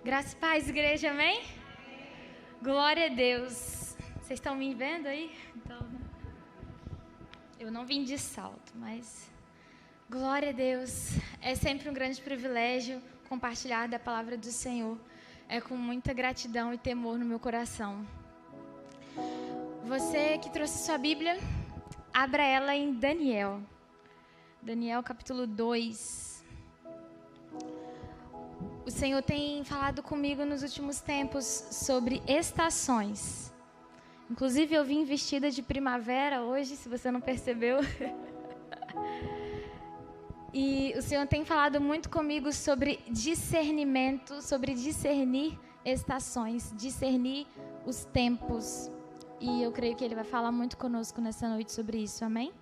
Graça e paz, igreja, amém? Glória a Deus. Vocês estão me vendo aí? Então, eu não vim de salto, mas glória a Deus. É sempre um grande privilégio compartilhar da palavra do Senhor. É com muita gratidão e temor no meu coração. Você que trouxe sua Bíblia, abra ela em Daniel. Daniel capítulo 2. O Senhor tem falado comigo nos últimos tempos sobre estações. Inclusive, eu vim vestida de primavera hoje, se você não percebeu. E o Senhor tem falado muito comigo sobre discernimento, sobre discernir estações, discernir os tempos. E eu creio que Ele vai falar muito conosco nessa noite sobre isso, amém?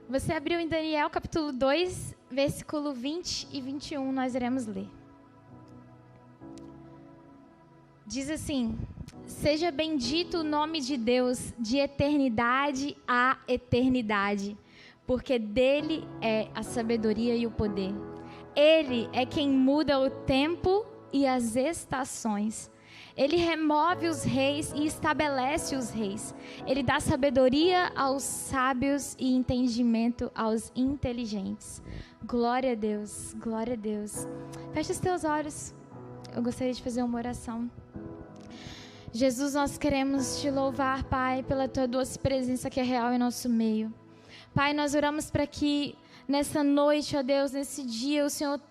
Você abriu em Daniel capítulo 2, versículo 20 e 21, nós iremos ler. Diz assim: seja bendito o nome de Deus de eternidade a eternidade, porque dele é a sabedoria e o poder. Ele é quem muda o tempo e as estações. Ele remove os reis e estabelece os reis. Ele dá sabedoria aos sábios e entendimento aos inteligentes. Glória a Deus, glória a Deus. Feche os teus olhos. Eu gostaria de fazer uma oração. Jesus, nós queremos te louvar, Pai, pela tua doce presença que é real em nosso meio. Pai, nós oramos para que nessa noite, ó Deus, nesse dia, o Senhor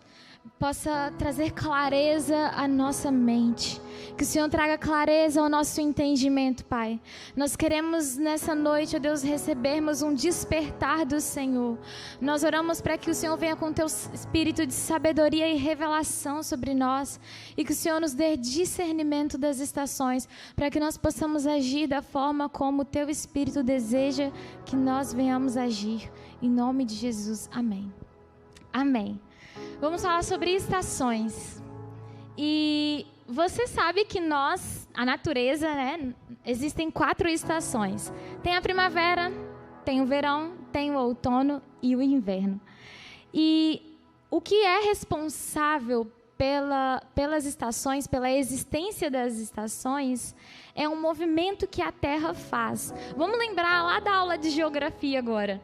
possa trazer clareza à nossa mente. Que o Senhor traga clareza ao nosso entendimento, Pai. Nós queremos nessa noite, ó Deus, recebermos um despertar do Senhor. Nós oramos para que o Senhor venha com o teu espírito de sabedoria e revelação sobre nós. E que o Senhor nos dê discernimento das estações, para que nós possamos agir da forma como o teu espírito deseja que nós venhamos agir. Em nome de Jesus, amém. Amém. Vamos falar sobre estações. E você sabe que nós, a natureza, né, existem 4 estações. Tem a primavera, tem o verão, tem o outono e o inverno. E o que é responsável pelas estações, pela existência das estações, é um movimento que a Terra faz. Vamos lembrar lá da aula de geografia agora.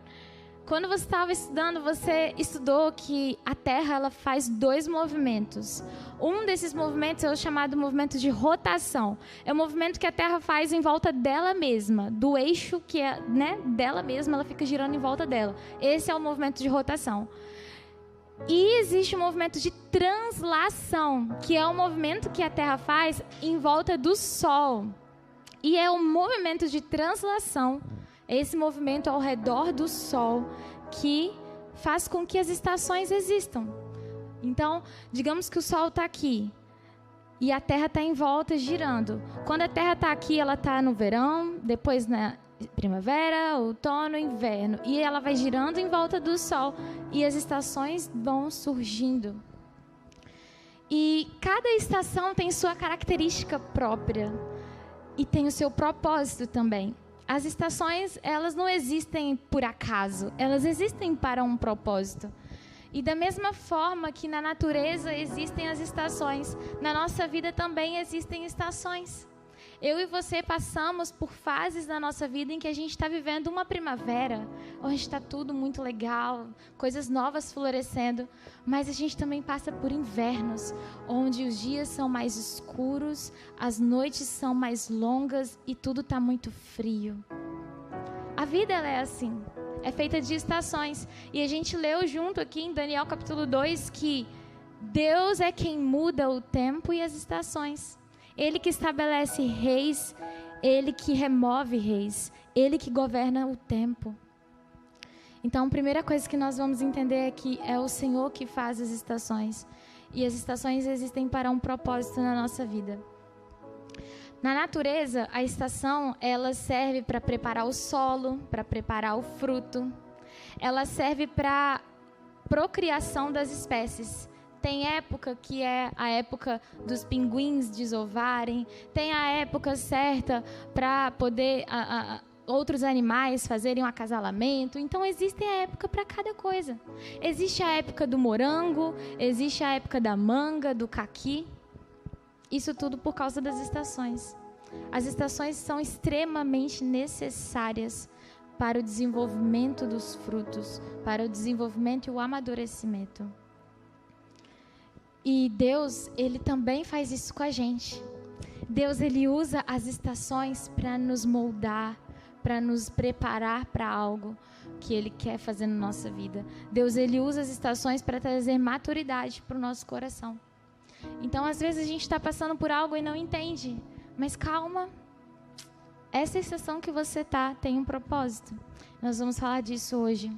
Quando você estava estudando, você estudou que a Terra ela faz 2 movimentos. Um desses movimentos é o chamado movimento de rotação. É o movimento que a Terra faz em volta dela mesma, do eixo que é, né, dela mesma, ela fica girando em volta dela. Esse é o movimento de rotação. E existe o movimento de translação, que é o movimento que a Terra faz em volta do Sol. E é o movimento de translação, esse movimento ao redor do Sol, que faz com que as estações existam. Então, digamos que o Sol está aqui e a Terra está em volta girando. Quando a Terra está aqui, ela está no verão, depois na primavera, outono, inverno. E ela vai girando em volta do Sol e as estações vão surgindo. E cada estação tem sua característica própria e tem o seu propósito também. As estações, elas não existem por acaso, elas existem para um propósito. E da mesma forma que na natureza existem as estações, na nossa vida também existem estações. Eu e você passamos por fases da nossa vida em que a gente está vivendo uma primavera, onde está tudo muito legal, coisas novas florescendo, mas a gente também passa por invernos, onde os dias são mais escuros, as noites são mais longas e tudo está muito frio. A vida ela é assim, é feita de estações. E a gente leu junto aqui em Daniel capítulo 2 que Deus é quem muda o tempo e as estações. Ele que estabelece reis, Ele que remove reis, Ele que governa o tempo. Então, a primeira coisa que nós vamos entender é que é o Senhor que faz as estações. E as estações existem para um propósito na nossa vida. Na natureza, a estação ela serve para preparar o solo, para preparar o fruto. Ela serve para procriação das espécies. Tem época que é a época dos pinguins desovarem. Tem a época certa para poder outros animais fazerem um acasalamento. Então, existe a época para cada coisa. Existe a época do morango, existe a época da manga, do caqui. Isso tudo por causa das estações. As estações são extremamente necessárias para o desenvolvimento dos frutos, para o desenvolvimento e o amadurecimento. E Deus, Ele também faz isso com a gente. Deus, Ele usa as estações para nos moldar, para nos preparar para algo que Ele quer fazer na nossa vida. Deus, Ele usa as estações para trazer maturidade para o nosso coração. Então, às vezes, a gente está passando por algo e não entende. Mas calma, essa estação que você está tem um propósito. Nós vamos falar disso hoje.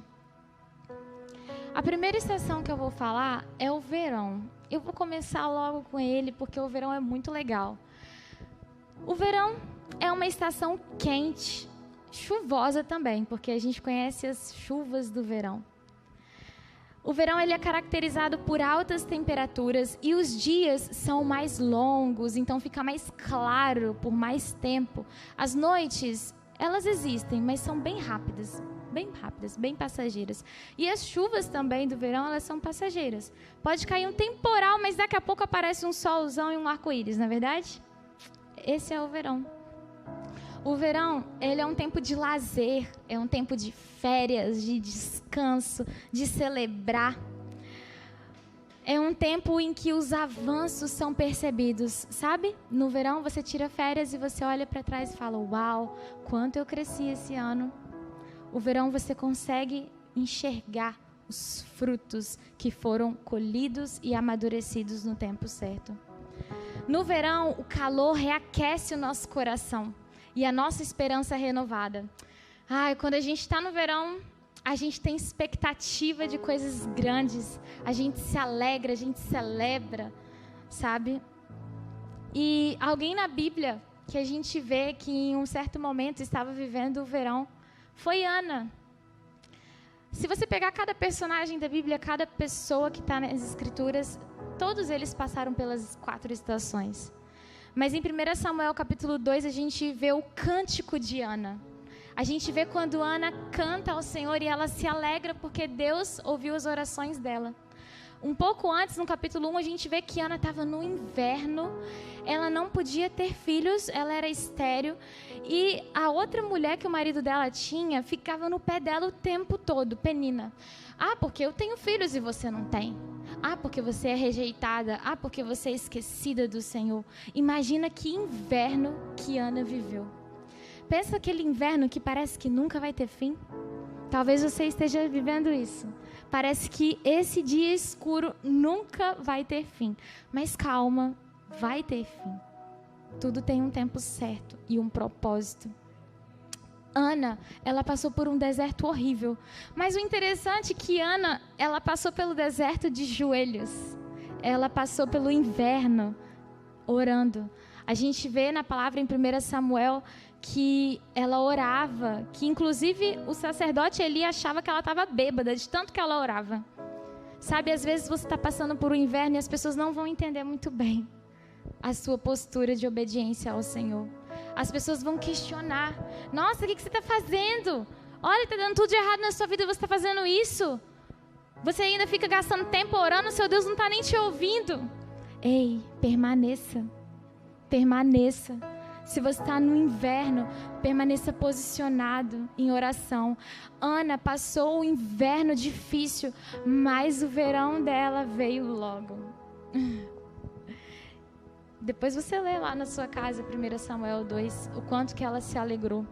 A primeira estação que eu vou falar é o verão. Eu vou começar logo com ele, porque o verão é muito legal. O verão é uma estação quente, chuvosa também, porque a gente conhece as chuvas do verão. O verão ele é caracterizado por altas temperaturas e os dias são mais longos, então fica mais claro por mais tempo. As noites, elas existem, mas são bem rápidas, bem passageiras. E as chuvas também do verão, elas são passageiras. Pode cair um temporal, mas daqui a pouco aparece um solzão e um arco-íris, não é verdade? Esse é o verão. O verão, ele é um tempo de lazer, é um tempo de férias, de descanso, de celebrar. É um tempo em que os avanços são percebidos, sabe? No verão, você tira férias e você olha para trás e fala, uau, quanto eu cresci esse ano. O verão, você consegue enxergar os frutos que foram colhidos e amadurecidos no tempo certo. No verão, o calor reaquece o nosso coração. E a nossa esperança é renovada. Quando a gente está no verão, a gente tem expectativa de coisas grandes. A gente se alegra, a gente celebra, sabe? E alguém na Bíblia que a gente vê que em um certo momento estava vivendo o verão foi Ana. Se você pegar cada personagem da Bíblia, cada pessoa que está nas Escrituras, todos eles passaram pelas 4 estações. Mas em 1 Samuel capítulo 2, a gente vê o cântico de Ana. A gente vê quando Ana canta ao Senhor e ela se alegra porque Deus ouviu as orações dela. Um pouco antes, no capítulo 1, a gente vê que Ana estava no inverno. Ela não podia ter filhos, ela era estéril. E a outra mulher que o marido dela tinha ficava no pé dela o tempo todo, Penina. Porque eu tenho filhos e você não tem. Porque você é rejeitada. Porque você é esquecida do Senhor. Imagina que inverno que Ana viveu. Pensa aquele inverno que parece que nunca vai ter fim. Talvez você esteja vivendo isso. Parece que esse dia escuro nunca vai ter fim. Mas calma, vai ter fim. Tudo tem um tempo certo e um propósito. Ana, ela passou por um deserto horrível. Mas o interessante é que Ana, ela passou pelo deserto de joelhos. Ela passou pelo inverno orando. A gente vê na palavra em 1 Samuel que ela orava, que inclusive o sacerdote Eli achava que ela estava bêbada de tanto que ela orava. Sabe, às vezes você está passando por um inverno e as pessoas não vão entender muito bem a sua postura de obediência ao Senhor. As pessoas vão questionar. Nossa, o que você está fazendo? Olha, está dando tudo de errado na sua vida e você está fazendo isso. Você ainda fica gastando tempo orando, seu Deus não está nem te ouvindo. Ei, permaneça. Permaneça. Se você está no inverno, permaneça posicionado em oração. Ana passou o inverno difícil, mas o verão dela veio logo. Depois você lê lá na sua casa, 1 Samuel 2, o quanto que ela se alegrou.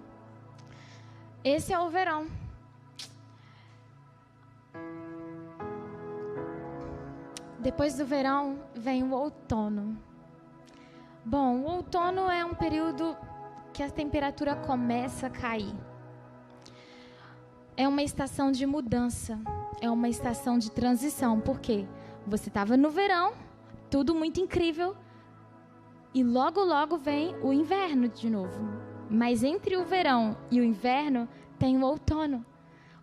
Esse é o verão. Depois do verão, vem o outono. Bom, o outono é um período que a temperatura começa a cair. É uma estação de mudança, é uma estação de transição. Por quê? Você estava no verão, tudo muito incrível, e logo, logo vem o inverno de novo. Mas entre o verão e o inverno tem o outono.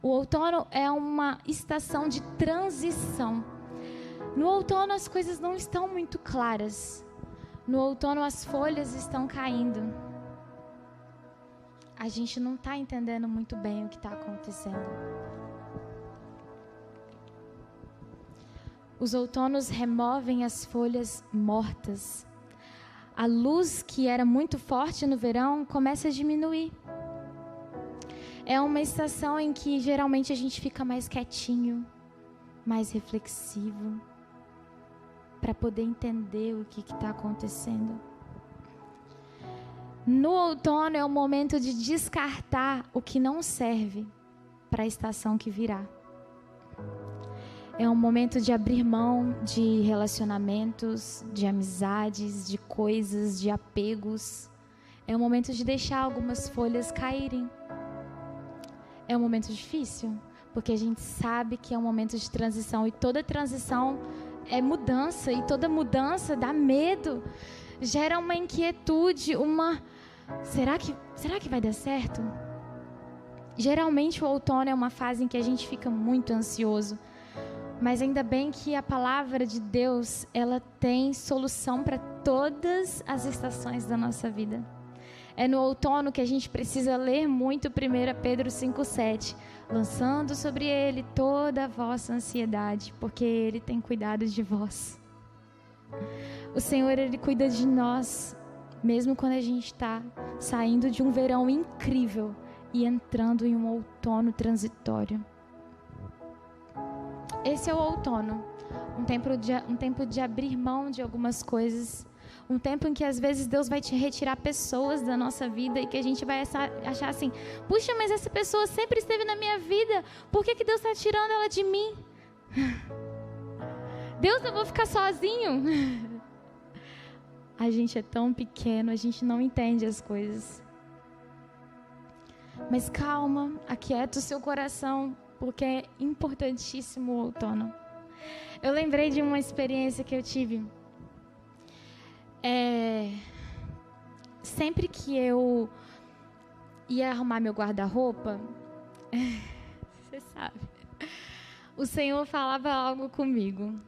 O outono é uma estação de transição. No outono as coisas não estão muito claras. No outono as folhas estão caindo. a gente não está entendendo muito bem o que está acontecendo. Os outonos removem as folhas mortas. A luz que era muito forte no verão começa a diminuir. É uma estação em que geralmente a gente fica mais quietinho, mais reflexivo, para poder entender o que está acontecendo. No outono é o momento de descartar o que não serve para a estação que virá. É um momento de abrir mão de relacionamentos, de amizades, de coisas, de apegos. É um momento de deixar algumas folhas caírem. É um momento difícil, porque a gente sabe que é um momento de transição e toda transição é mudança e toda mudança dá medo, gera uma inquietude, será que vai dar certo? Geralmente o outono é uma fase em que a gente fica muito ansioso, mas ainda bem que a palavra de Deus, ela tem solução para todas as estações da nossa vida. É no outono que a gente precisa ler muito 1 Pedro 5,7. Lançando sobre ele toda a vossa ansiedade, porque ele tem cuidado de vós. O Senhor, ele cuida de nós, mesmo quando a gente está saindo de um verão incrível e entrando em um outono transitório. Esse é o outono, um tempo de abrir mão de algumas coisas, um tempo em que às vezes Deus vai te retirar pessoas da nossa vida e que a gente vai achar assim, puxa, mas essa pessoa sempre esteve na minha vida, por que Deus está tirando ela de mim? Deus, eu vou ficar sozinho? A gente é tão pequeno, a gente não entende as coisas. Mas calma, aquieta o seu coração, porque é importantíssimo o outono. Eu lembrei de uma experiência que eu tive. Sempre que eu ia arrumar meu guarda-roupa, você sabe, o Senhor falava algo comigo.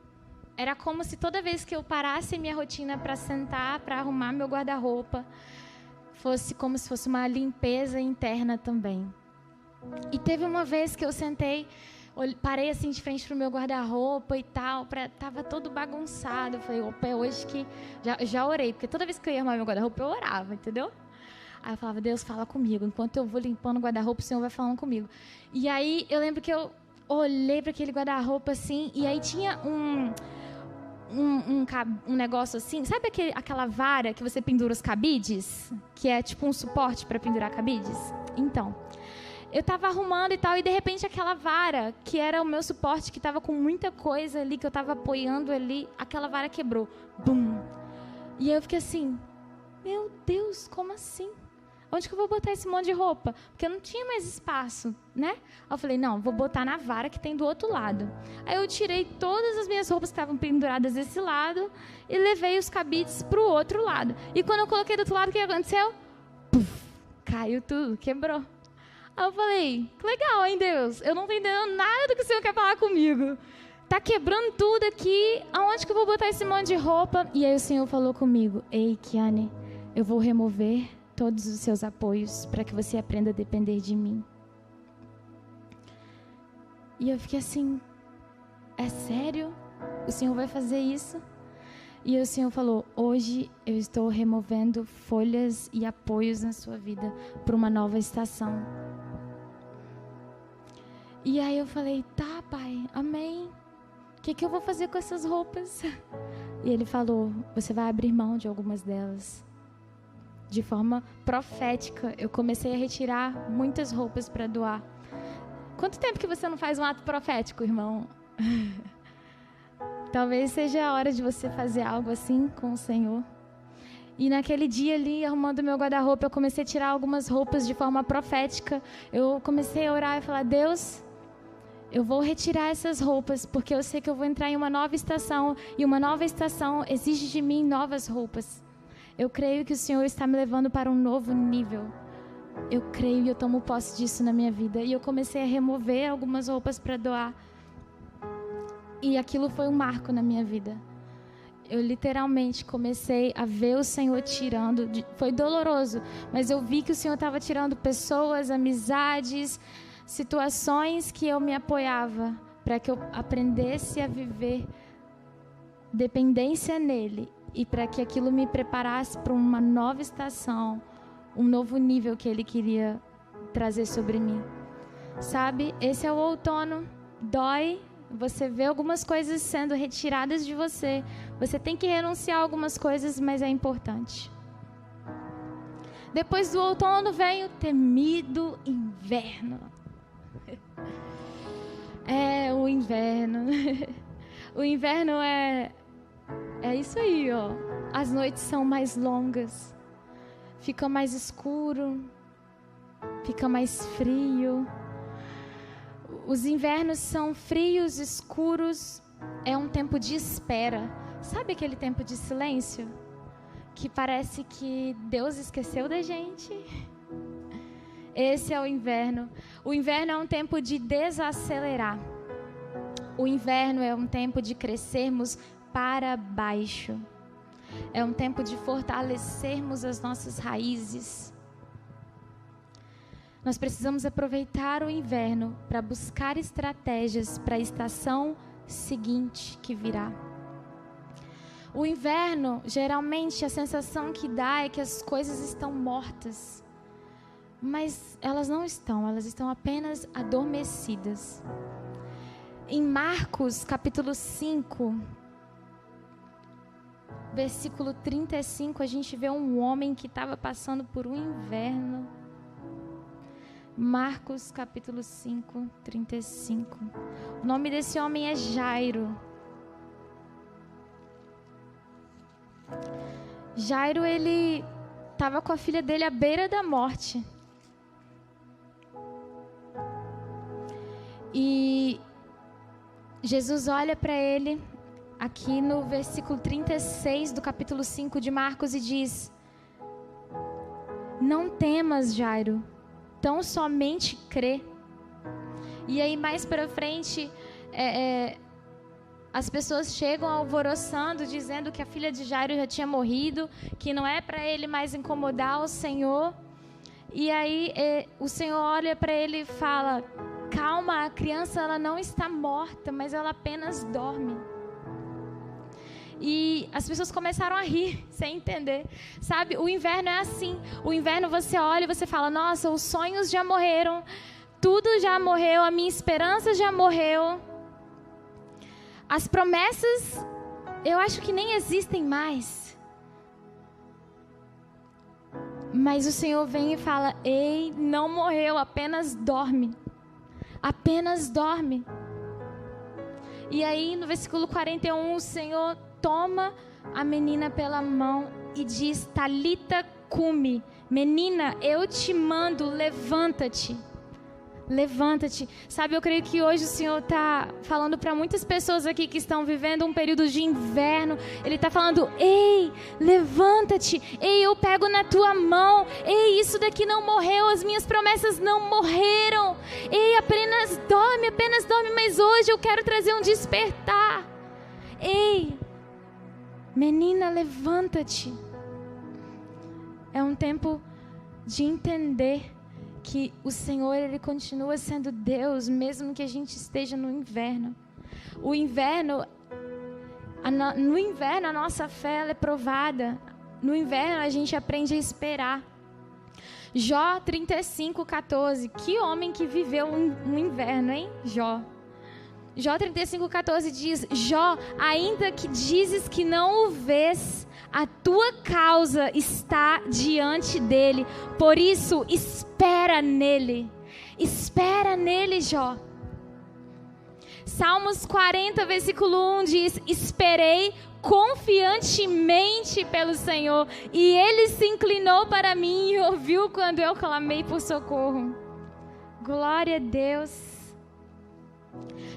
Era como se toda vez que eu parasse minha rotina para sentar, para arrumar meu guarda-roupa, fosse como se fosse uma limpeza interna também. E teve uma vez que eu sentei, parei assim de frente pro meu guarda-roupa e tal, tava todo bagunçado. Eu falei, opa, é hoje que... Já orei, porque toda vez que eu ia arrumar meu guarda-roupa, eu orava, entendeu? Aí eu falava, Deus, fala comigo. Enquanto eu vou limpando o guarda-roupa, o Senhor vai falando comigo. E aí, eu lembro que eu olhei para aquele guarda-roupa assim, e aí tinha um negócio assim, sabe aquela vara que você pendura os cabides? Que é tipo um suporte para pendurar cabides? Então... eu estava arrumando e tal, e de repente aquela vara, que era o meu suporte, que estava com muita coisa ali, que eu estava apoiando ali, aquela vara quebrou. Bum! E aí eu fiquei assim, meu Deus, como assim? Onde que eu vou botar esse monte de roupa? Porque eu não tinha mais espaço, né? Aí eu falei, não, vou botar na vara que tem do outro lado. Aí eu tirei todas as minhas roupas que estavam penduradas desse lado e levei os cabides para o outro lado. E quando eu coloquei do outro lado, o que aconteceu? Puf, caiu tudo, quebrou. Aí eu falei, que legal, hein, Deus? Eu não estou entendendo nada do que o Senhor quer falar comigo. Tá quebrando tudo aqui. Aonde que eu vou botar esse monte de roupa? E aí o Senhor falou comigo, ei, Kiane, eu vou remover todos os seus apoios para que você aprenda a depender de mim. E eu fiquei assim, é sério? O Senhor vai fazer isso? E o Senhor falou, hoje eu estou removendo folhas e apoios na sua vida para uma nova estação. E aí eu falei, tá, Pai, amém. O que eu vou fazer com essas roupas? E ele falou, você vai abrir mão de algumas delas. De forma profética, eu comecei a retirar muitas roupas para doar. Quanto tempo que você não faz um ato profético, irmão? Talvez seja a hora de você fazer algo assim com o Senhor. E naquele dia ali, arrumando meu guarda-roupa, eu comecei a tirar algumas roupas de forma profética. Eu comecei a orar e falar, Deus, eu vou retirar essas roupas, porque eu sei que eu vou entrar em uma nova estação, e uma nova estação exige de mim novas roupas. Eu creio que o Senhor está me levando para um novo nível. Eu creio e eu tomo posse disso na minha vida. E eu comecei a remover algumas roupas para doar. E aquilo foi um marco na minha vida. eu literalmente comecei a ver o Senhor tirando. Foi doloroso, mas eu vi que o Senhor estava tirando pessoas, amizades, situações que eu me apoiava para que eu aprendesse a viver dependência nele e para que aquilo me preparasse para uma nova estação, um novo nível que ele queria trazer sobre mim. Sabe, esse é o outono, dói, você vê algumas coisas sendo retiradas de você, você tem que renunciar a algumas coisas, mas é importante. Depois do outono vem o temido inverno. É, o inverno. O inverno é isso aí, ó. As noites são mais longas, fica mais escuro, fica mais frio. Os invernos são frios, escuros, é um tempo de espera. Sabe aquele tempo de silêncio? Que parece que Deus esqueceu da gente. Esse é o inverno. O inverno é um tempo de desacelerar. O inverno é um tempo de crescermos para baixo. É um tempo de fortalecermos as nossas raízes. Nós precisamos aproveitar o inverno para buscar estratégias para a estação seguinte que virá. O inverno, geralmente, a sensação que dá é que as coisas estão mortas. Mas elas não estão, elas estão apenas adormecidas. Em Marcos, capítulo 5, versículo 35, a gente vê um homem que estava passando por um inverno. Marcos, capítulo 5, 35. O nome desse homem é Jairo. Jairo, ele estava com a filha dele à beira da morte. E Jesus olha para ele, aqui no versículo 36 do capítulo 5 de Marcos, e diz: não temas, Jairo, tão somente crê. E aí mais para frente, as pessoas chegam alvoroçando, dizendo que a filha de Jairo já tinha morrido, que não é para ele mais incomodar o Senhor. E aí o Senhor olha para ele e fala: calma, a criança ela não está morta, mas ela apenas dorme. E as pessoas começaram a rir, sem entender. Sabe, o inverno é assim. O inverno você olha e você fala: nossa, os sonhos já morreram, tudo já morreu, a minha esperança já morreu. As promessas, eu acho que nem existem mais. Mas o Senhor vem e fala: ei, não morreu, apenas dorme. Apenas dorme. E aí no versículo 41, o Senhor toma a menina pela mão e diz: Talita cumi, menina, eu te mando, levanta-te. Levanta-te. Sabe, eu creio que hoje o Senhor está falando para muitas pessoas aqui que estão vivendo um período de inverno. Ele está falando: ei, levanta-te. Ei, eu pego na tua mão. Ei, isso daqui não morreu, as minhas promessas não morreram. Ei, apenas dorme, mas hoje eu quero trazer um despertar. Ei, menina, levanta-te. É um tempo de entender que o Senhor, Ele continua sendo Deus, mesmo que a gente esteja no inverno. No inverno a nossa fé ela é provada. No inverno a gente aprende a esperar. Jó 35:14. Que homem que viveu um inverno, hein? Jó 35:14 diz: Jó, ainda que dizes que não o vês, a tua causa está diante dele, por isso espera nele, Jó. Salmos 40, versículo 1 diz: esperei confiantemente pelo Senhor, e ele se inclinou para mim e ouviu quando eu clamei por socorro. Glória a Deus.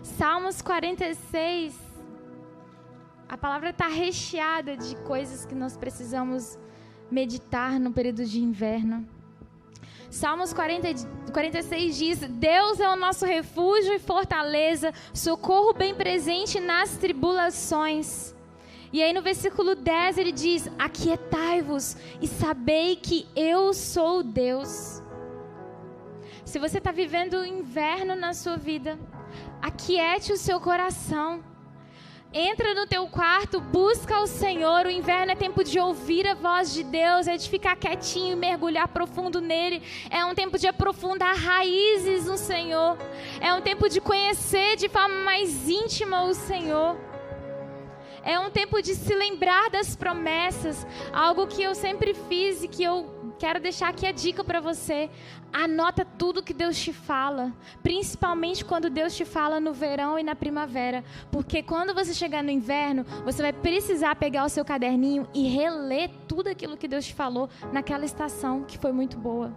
Salmos 46, a palavra está recheada de coisas que nós precisamos meditar no período de inverno. Salmos 46 diz: Deus é o nosso refúgio e fortaleza, socorro bem presente nas tribulações. E aí no versículo 10 ele diz: aquietai-vos e sabei que eu sou Deus. Se você está vivendo o inverno na sua vida, aquiete o seu coração. Entra no teu quarto, busca o Senhor. O inverno é tempo de ouvir a voz de Deus, é de ficar quietinho e mergulhar profundo nele. É um tempo de aprofundar raízes no Senhor. É um tempo de conhecer de forma mais íntima o Senhor. É um tempo de se lembrar das promessas. Algo que eu sempre fiz e que eu quero deixar aqui a dica para você. Anota tudo que Deus te fala. Principalmente quando Deus te fala no verão e na primavera. Porque quando você chegar no inverno, você vai precisar pegar o seu caderninho e reler tudo aquilo que Deus te falou naquela estação que foi muito boa.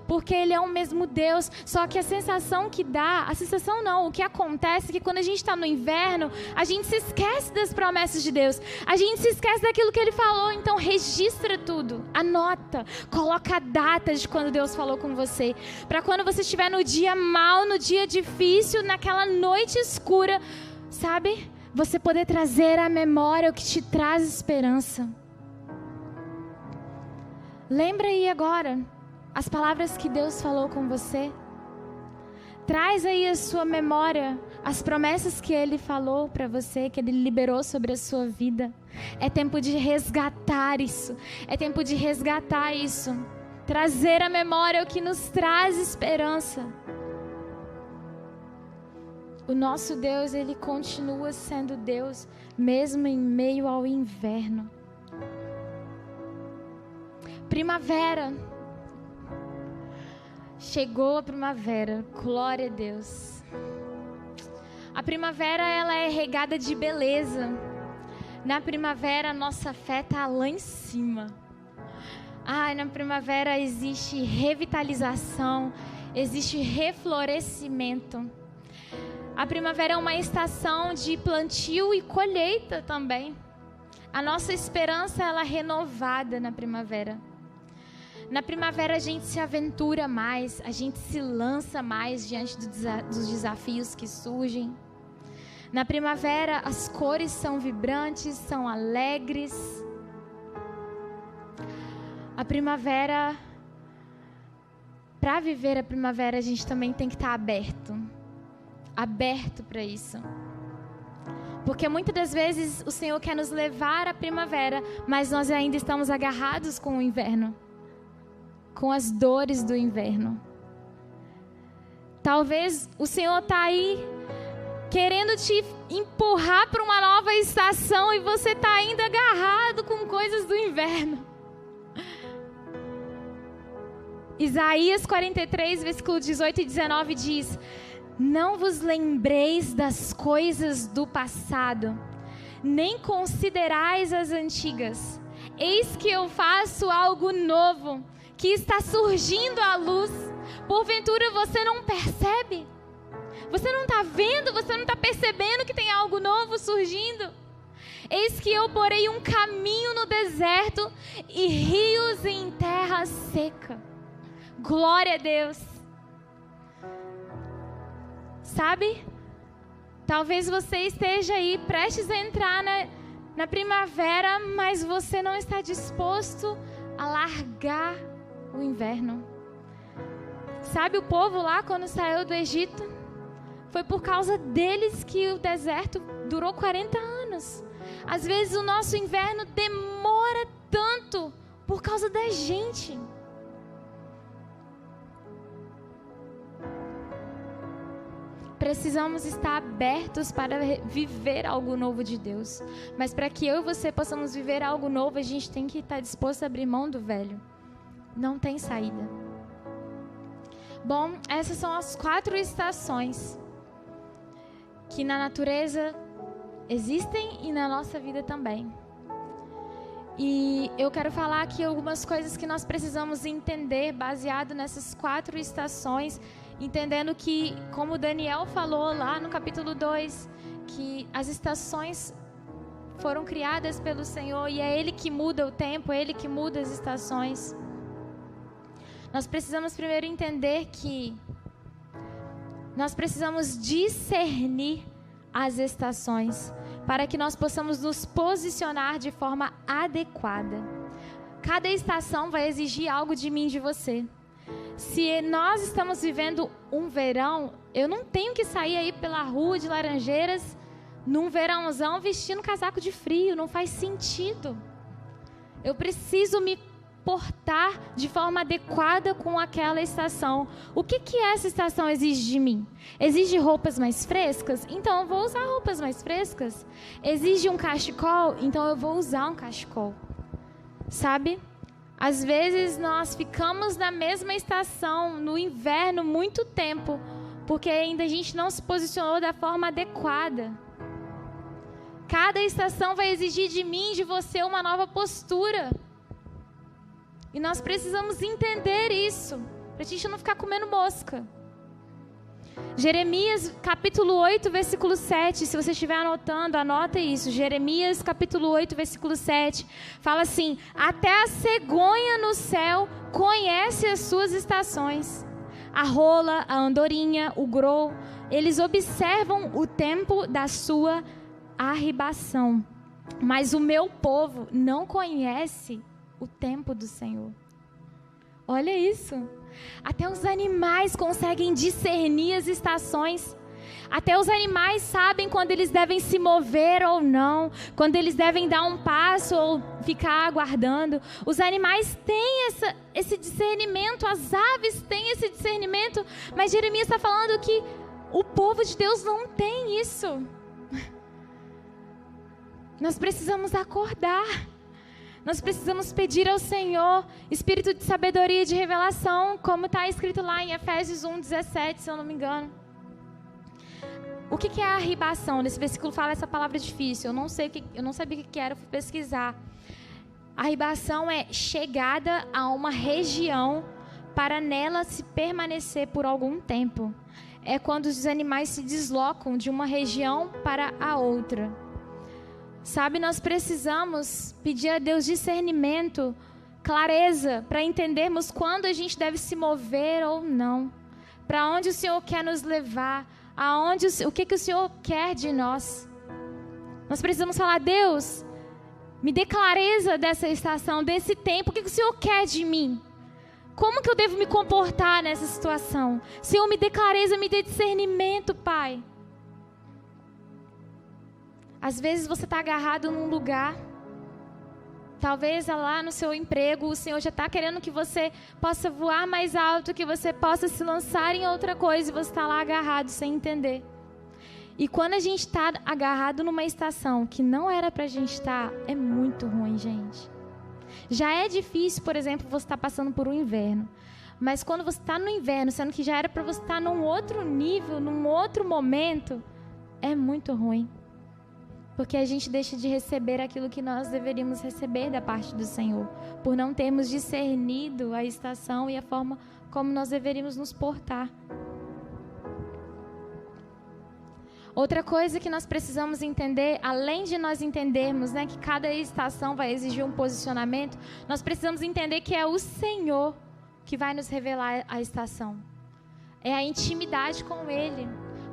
Porque Ele é o mesmo Deus, só que a sensação que dá, a sensação não, o que acontece é que quando a gente está no inverno, a gente se esquece das promessas de Deus, a gente se esquece daquilo que Ele falou. Então registra tudo, anota, coloca a data de quando Deus falou com você, para quando você estiver no dia mau, no dia difícil, naquela noite escura, sabe? Você poder trazer à memória o que te traz esperança. Lembra aí agora as palavras que Deus falou com você. Traz aí a sua memória as promessas que Ele falou para você, que Ele liberou sobre a sua vida. É tempo de resgatar isso. É tempo de resgatar isso. Trazer à memória o que nos traz esperança. O nosso Deus, Ele continua sendo Deus, mesmo em meio ao inverno. Primavera. Chegou a primavera, glória a Deus. A primavera, ela é regada de beleza. Na primavera, a nossa fé está lá em cima. Na primavera existe revitalização, existe reflorescimento. A primavera é uma estação de plantio e colheita também. A nossa esperança, ela é renovada na primavera. Na primavera a gente se aventura mais, a gente se lança mais diante dos desafios que surgem. Na primavera as cores são vibrantes, são alegres. A primavera, para viver a primavera a gente também tem que estar aberto para isso. Porque muitas das vezes o Senhor quer nos levar à primavera, mas nós ainda estamos agarrados com o inverno. Com as dores do inverno. Talvez o Senhor está aí querendo te empurrar para uma nova estação e você está ainda agarrado com coisas do inverno. Isaías 43, versículo 18 e 19 diz: não vos lembreis das coisas do passado, nem considerais as antigas. Eis que eu faço algo novo, que está surgindo à luz. Porventura você não percebe? Você não está vendo? Você não está percebendo que tem algo novo surgindo? Eis que eu porei um caminho no deserto e rios em terra seca. Glória a Deus. Sabe? Talvez você esteja aí prestes a entrar na primavera, mas você não está disposto a largar o inverno. Sabe o povo lá quando saiu do Egito? Foi por causa deles que o deserto durou 40 anos. Às vezes o nosso inverno demora tanto por causa da gente. Precisamos estar abertos para viver algo novo de Deus. Mas para que eu e você possamos viver algo novo, a gente tem que estar disposto a abrir mão do velho. Não tem saída. Bom, essas são as 4 estações que na natureza existem e na nossa vida também. E eu quero falar aqui algumas coisas que nós precisamos entender baseado nessas 4 estações, entendendo que, como Daniel falou lá no capítulo 2, que as estações foram criadas pelo Senhor e é Ele que muda o tempo, é Ele que muda as estações. Nós precisamos primeiro entender que nós precisamos discernir as estações. para que nós possamos nos posicionar de forma adequada. Cada estação vai exigir algo de mim e de você. Se nós estamos vivendo um verão, eu não tenho que sair aí pela rua de Laranjeiras num verãozão vestindo casaco de frio, não faz sentido. Eu preciso me portar de forma adequada com aquela estação. O que essa estação exige de mim? Exige roupas mais frescas? Então eu vou usar roupas mais frescas. Exige um cachecol? Então eu vou usar um cachecol. Sabe? Às vezes nós ficamos na mesma estação no inverno muito tempo, porque ainda a gente não se posicionou da forma adequada. Cada estação vai exigir de mim e de você uma nova postura. E nós precisamos entender isso, para a gente não ficar comendo mosca. Jeremias capítulo 8, versículo 7, se você estiver anotando, anota isso. Jeremias capítulo 8, versículo 7, fala assim: até a cegonha no céu conhece as suas estações. A rola, a andorinha, o grou, eles observam o tempo da sua arribação. Mas o meu povo não conhece o tempo do Senhor. Olha isso. Até os animais conseguem discernir as estações. Até os animais sabem quando eles devem se mover ou não, quando eles devem dar um passo ou ficar aguardando. Os animais têm esse discernimento, as aves têm esse discernimento, mas Jeremias está falando que o povo de Deus não tem isso. Nós precisamos acordar. Nós precisamos pedir ao Senhor espírito de sabedoria e de revelação, como está escrito lá em Efésios 1:17, se eu não me engano. O que é a arribação? Nesse versículo fala essa palavra difícil. Eu não sabia o que era, eu fui pesquisar. A arribação é chegada a uma região para nela se permanecer por algum tempo. É quando os animais se deslocam de uma região para a outra. Sabe, nós precisamos pedir a Deus discernimento, clareza, para entendermos quando a gente deve se mover ou não. Para onde o Senhor quer nos levar, o que o Senhor quer de nós. Nós precisamos falar: Deus, me dê clareza dessa estação, desse tempo, o que o Senhor quer de mim? Como que eu devo me comportar nessa situação? Senhor, me dê clareza, me dê discernimento, Pai. Às vezes você está agarrado num lugar, talvez lá no seu emprego, o Senhor já está querendo que você possa voar mais alto, que você possa se lançar em outra coisa, e você está lá agarrado sem entender. E quando a gente está agarrado numa estação que não era para a gente estar, é muito ruim, gente. Já é difícil, por exemplo, você estar passando por um inverno. Mas quando você está no inverno, sendo que já era para você estar num outro nível, num outro momento, é muito ruim. Porque a gente deixa de receber aquilo que nós deveríamos receber da parte do Senhor, por não termos discernido a estação e a forma como nós deveríamos nos portar. Outra coisa que nós precisamos entender, além de nós entendermos, né, que cada estação vai exigir um posicionamento, nós precisamos entender que é o Senhor que vai nos revelar a estação. É a intimidade com Ele.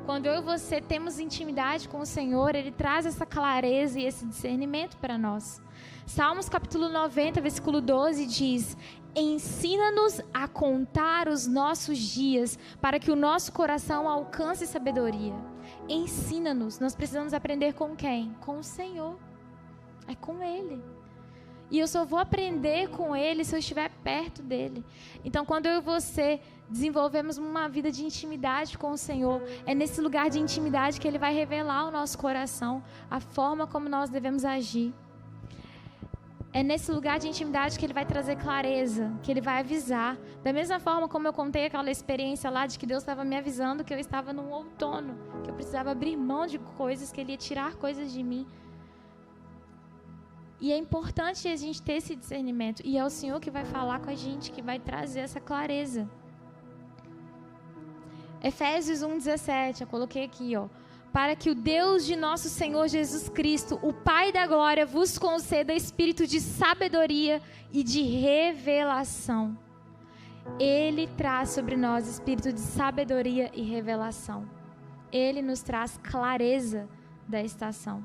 Quando eu e você temos intimidade com o Senhor, Ele traz essa clareza e esse discernimento para nós. Salmos capítulo 90, versículo 12 diz: ensina-nos a contar os nossos dias, para que o nosso coração alcance sabedoria. Ensina-nos. Nós precisamos aprender com quem? Com o Senhor. É com Ele. E eu só vou aprender com Ele se eu estiver perto dEle. Então, quando eu e você desenvolvemos uma vida de intimidade com o Senhor, é nesse lugar de intimidade que Ele vai revelar ao nosso coração a forma como nós devemos agir. É nesse lugar de intimidade que Ele vai trazer clareza, que Ele vai avisar. Da mesma forma como eu contei aquela experiência lá de que Deus estava me avisando que eu estava num outono, que eu precisava abrir mão de coisas, que Ele ia tirar coisas de mim. E é importante a gente ter esse discernimento. E é o Senhor que vai falar com a gente, que vai trazer essa clareza. Efésios 1:17, eu coloquei aqui, ó. Para que o Deus de nosso Senhor Jesus Cristo, o Pai da glória, vos conceda espírito de sabedoria e de revelação. Ele traz sobre nós espírito de sabedoria e revelação. Ele nos traz clareza da estação.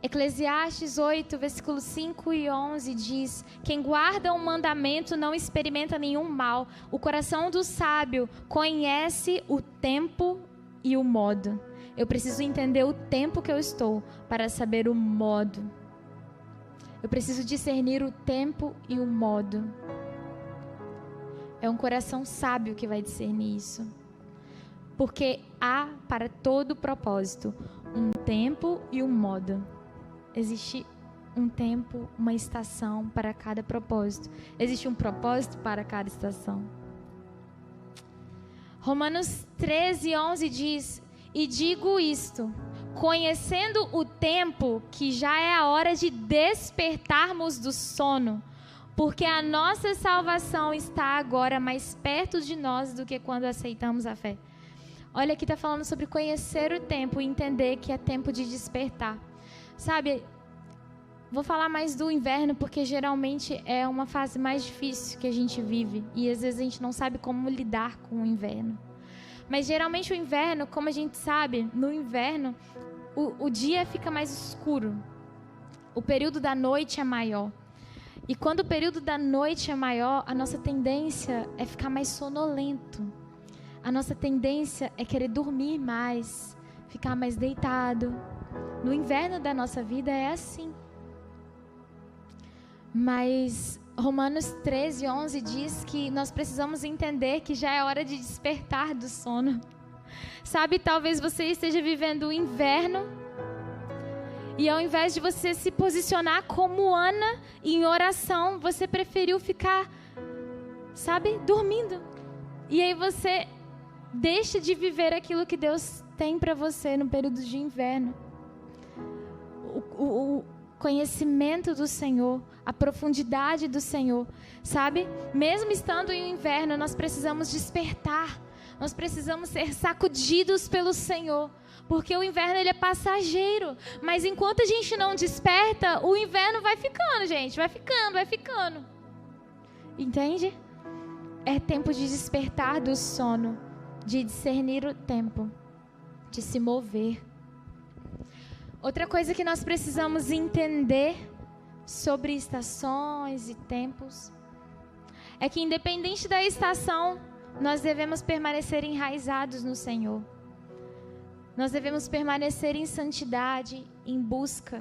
Eclesiastes 8, versículos 5 e 11 diz: quem guarda o mandamento não experimenta nenhum mal. O coração do sábio conhece o tempo e o modo. Eu preciso entender o tempo que eu estou para saber o modo. Eu preciso discernir o tempo e o modo. É um coração sábio que vai discernir isso. Porque há para todo propósito um tempo e um modo. Existe um tempo, uma estação para cada propósito. Existe um propósito para cada estação. Romanos 13, 11 diz: e digo isto, conhecendo o tempo, que já é a hora de despertarmos do sono, porque a nossa salvação está agora mais perto de nós do que quando aceitamos a fé. Olha, aqui está falando sobre conhecer o tempo e entender que é tempo de despertar. Sabe, vou falar mais do inverno, porque geralmente é uma fase mais difícil que a gente vive. E às vezes a gente não sabe como lidar com o inverno. Mas geralmente o inverno, como a gente sabe, no inverno o dia fica mais escuro. O período da noite é maior. E quando o período da noite é maior, a nossa tendência é ficar mais sonolento. A nossa tendência é querer dormir mais, ficar mais deitado. No inverno da nossa vida é assim. Mas Romanos 13, 11 diz que nós precisamos entender que já é hora de despertar do sono. Sabe, talvez você esteja vivendo o inverno e ao invés de você se posicionar como Ana em oração, você preferiu ficar, sabe, dormindo. E aí você deixa de viver aquilo que Deus tem para você no período de inverno. O conhecimento do Senhor, a profundidade do Senhor, sabe? Mesmo estando em inverno, nós precisamos despertar, nós precisamos ser sacudidos pelo Senhor, porque o inverno ele é passageiro, mas enquanto a gente não desperta, o inverno vai ficando, gente, vai ficando. Entende? É tempo de despertar do sono, de discernir o tempo, de se mover. Outra coisa que nós precisamos entender sobre estações e tempos é que, independente da estação, nós devemos permanecer enraizados no Senhor. Nós devemos permanecer em santidade, em busca.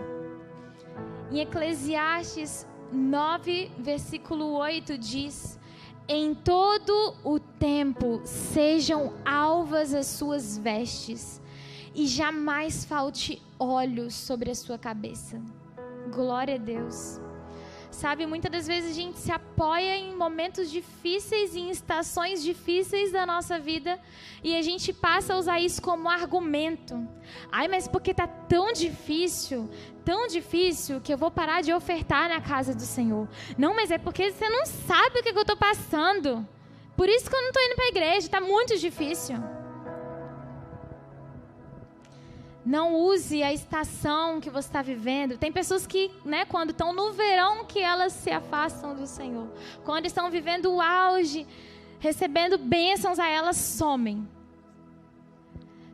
Em Eclesiastes 9, versículo 8 diz: em todo o tempo sejam alvas as suas vestes, e jamais falte óleo sobre a sua cabeça. Glória a Deus. Sabe, muitas das vezes a gente se apoia em momentos difíceis, em estações difíceis da nossa vida, e a gente passa a usar isso como argumento. Ai, mas porque está tão difícil que eu vou parar de ofertar na casa do Senhor. Não, mas é porque você não sabe o que eu estou passando. Por isso que eu não estou indo para a igreja, está muito difícil. Não use a estação que você está vivendo. Tem pessoas que, quando estão no verão, que elas se afastam do Senhor. Quando estão vivendo o auge, recebendo bênçãos, a elas somem.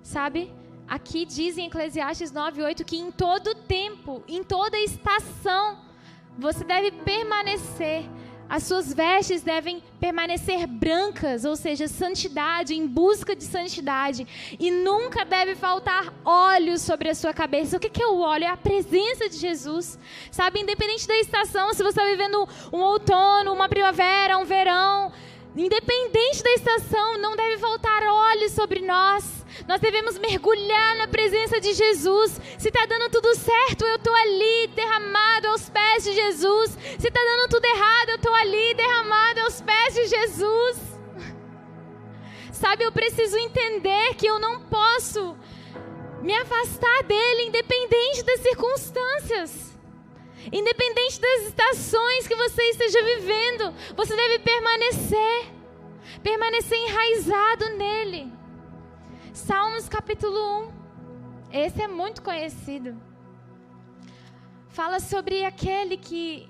Sabe? Aqui diz em Eclesiastes 9:8 que em todo tempo, em toda estação, você deve permanecer. As suas vestes devem permanecer brancas, ou seja, santidade, em busca de santidade. E nunca deve faltar óleo sobre a sua cabeça. O que é o óleo? É a presença de Jesus. Sabe, independente da estação, se você está vivendo um outono, uma primavera, um verão, independente da estação, não deve faltar óleo sobre nós. Nós devemos mergulhar na presença de Jesus. Se está dando tudo certo, eu estou ali derramado aos pés de Jesus. Se está dando tudo errado, eu estou ali derramado aos pés de Jesus. Sabe, eu preciso entender que eu não posso me afastar dele, independente das circunstâncias. Independente das estações que você esteja vivendo, você deve permanecer enraizado nele. Salmos capítulo 1, esse é muito conhecido. Fala sobre aquele que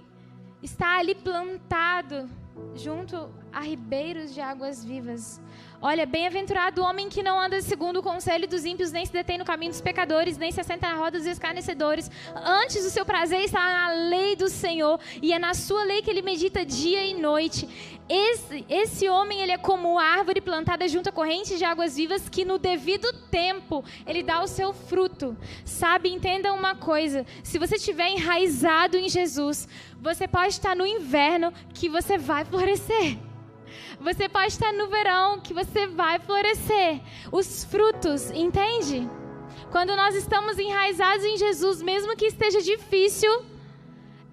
está ali plantado junto a ribeiros de águas vivas. Olha, bem-aventurado o homem que não anda segundo o conselho dos ímpios, nem se detém no caminho dos pecadores, nem se assenta na roda dos escarnecedores. Antes, o seu prazer está na lei do Senhor, e é na sua lei que ele medita dia e noite. Esse homem, ele é como árvore plantada junto a correntes de águas vivas, que no devido tempo, ele dá o seu fruto. Sabe, entenda uma coisa, se você estiver enraizado em Jesus, você pode estar no inverno, que você vai florescer. Você pode estar no verão, que você vai florescer. Os frutos, entende? Quando nós estamos enraizados em Jesus, mesmo que esteja difícil,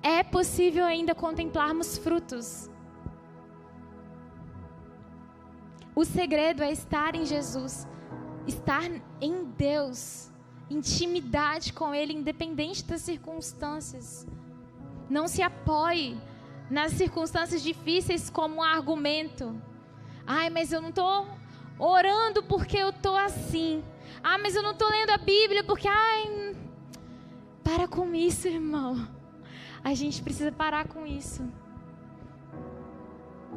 é possível ainda contemplarmos frutos. O segredo é estar em Jesus, estar em Deus, intimidade com Ele, independente das circunstâncias. Não se apoie nas circunstâncias difíceis como um argumento. Ai, mas eu não estou orando porque eu estou assim. Ah, mas eu não estou lendo a Bíblia porque... Ai, para com isso, irmão. A gente precisa parar com isso.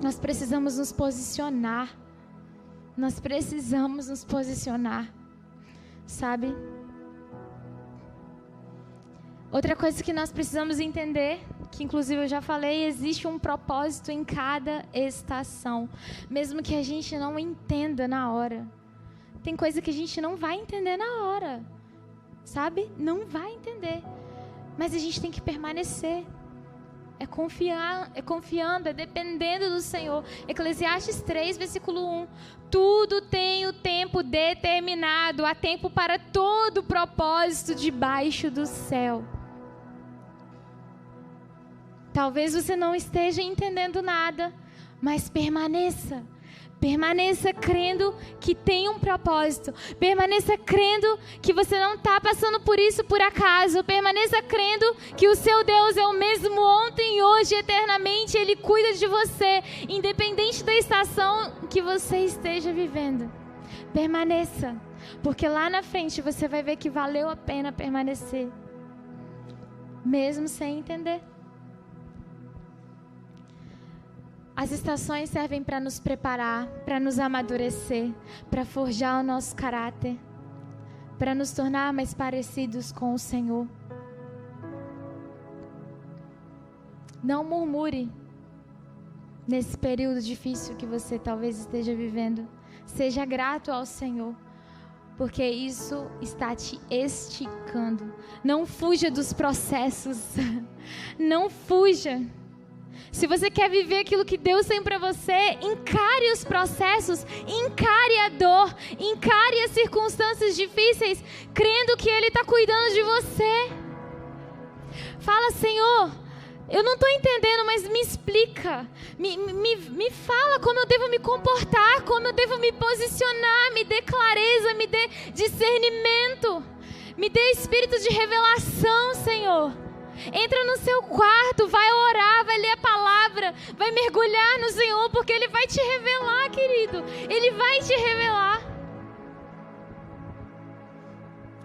Nós precisamos nos posicionar. Nós precisamos nos posicionar. Sabe? Outra coisa que nós precisamos entender, que inclusive eu já falei, existe um propósito em cada estação, mesmo que a gente não entenda na hora. Tem coisa que a gente não vai entender na hora, sabe? Não vai entender, mas a gente tem que permanecer. É confiando, é dependendo do Senhor. Eclesiastes 3, versículo 1. Tudo tem o tempo determinado, há tempo para todo propósito debaixo do céu. Talvez você não esteja entendendo nada, mas permaneça. Permaneça crendo que tem um propósito. Permaneça crendo que você não está passando por isso por acaso. Permaneça crendo que o seu Deus é o mesmo ontem, hoje, eternamente. Ele cuida de você, independente da estação que você esteja vivendo. Permaneça, porque lá na frente você vai ver que valeu a pena permanecer, mesmo sem entender. As estações servem para nos preparar, para nos amadurecer, para forjar o nosso caráter, para nos tornar mais parecidos com o Senhor. Não murmure nesse período difícil que você talvez esteja vivendo. Seja grato ao Senhor, porque isso está te esticando. Não fuja dos processos. Não fuja. Se você quer viver aquilo que Deus tem para você, encare os processos, encare a dor, encare as circunstâncias difíceis, crendo que Ele está cuidando de você. Fala, Senhor, eu não estou entendendo, mas me explica, me fala como eu devo me comportar, como eu devo me posicionar, me dê clareza, me dê discernimento, me dê espírito de revelação, Senhor. Entra no seu quarto, vai orar, vai ler a palavra, vai mergulhar no Senhor, porque Ele vai te revelar, querido. Ele vai te revelar.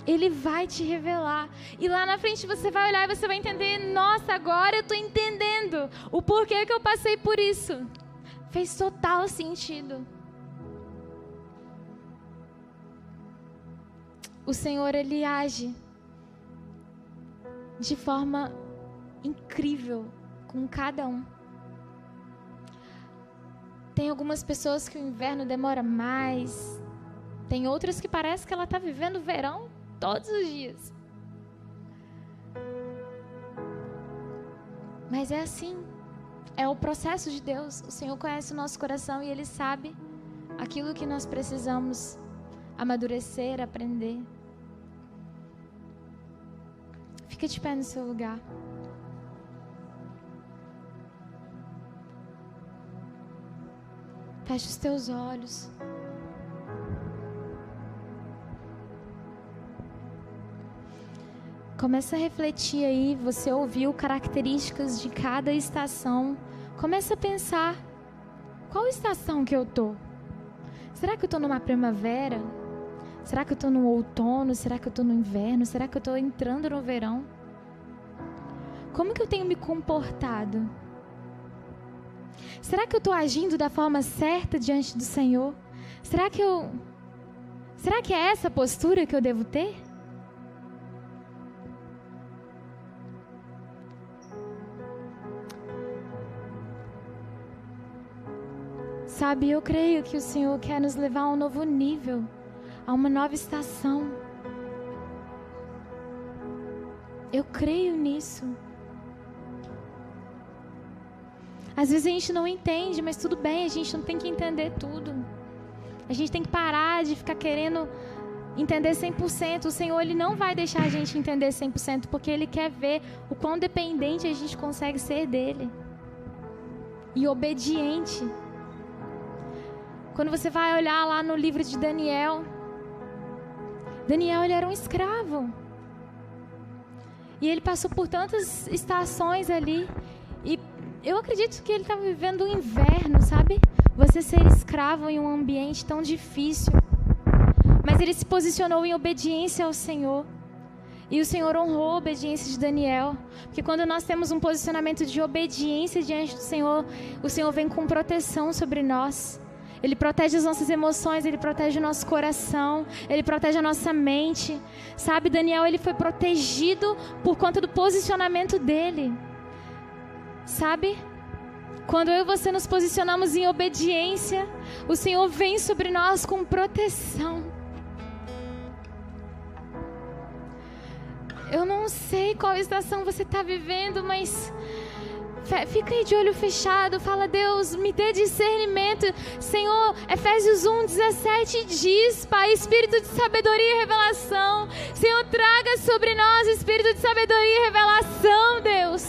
Ele vai te revelar. E lá na frente você vai olhar e você vai entender, nossa, agora eu estou entendendo o porquê que eu passei por isso. Fez total sentido. O Senhor, Ele age de forma incrível com cada um. Tem algumas pessoas que o inverno demora mais. Tem outras que parece que ela está vivendo o verão todos os dias. Mas é assim. É o processo de Deus. O Senhor conhece o nosso coração e Ele sabe aquilo que nós precisamos amadurecer, aprender. Fica de pé no seu lugar. Feche os teus olhos. Começa a refletir aí. Você ouviu características de cada estação. Começa a pensar. Qual estação que eu estou? Será que eu estou numa primavera? Será que eu estou no outono? Será que eu estou no inverno? Será que eu estou entrando no verão? Como que eu tenho me comportado? Será que eu estou agindo da forma certa diante do Senhor? Será que é essa postura que eu devo ter? Sabe, eu creio que o Senhor quer nos levar a um novo nível, a uma nova estação. Eu creio nisso. Às vezes a gente não entende, mas tudo bem, a gente não tem que entender tudo. A gente tem que parar de ficar querendo entender 100%. O Senhor, Ele não vai deixar a gente entender 100%, porque Ele quer ver o quão dependente a gente consegue ser dEle. E obediente. Quando você vai olhar lá no livro de Daniel, ele era um escravo. E ele passou por tantas estações ali. E eu acredito que ele estava vivendo um inverno, sabe? Você ser escravo em um ambiente tão difícil. Mas ele se posicionou em obediência ao Senhor. E o Senhor honrou a obediência de Daniel. Porque quando nós temos um posicionamento de obediência diante do Senhor, o Senhor vem com proteção sobre nós. Ele protege as nossas emoções, Ele protege o nosso coração, Ele protege a nossa mente. Sabe, Daniel, ele foi protegido por conta do posicionamento dele. Sabe? Quando eu e você nos posicionamos em obediência, o Senhor vem sobre nós com proteção. Eu não sei qual estação você está vivendo, mas fica aí de olho fechado, fala: Deus, me dê discernimento. Senhor, Efésios 1:17 diz: Pai, espírito de sabedoria e revelação. Senhor, traga sobre nós espírito de sabedoria e revelação, Deus.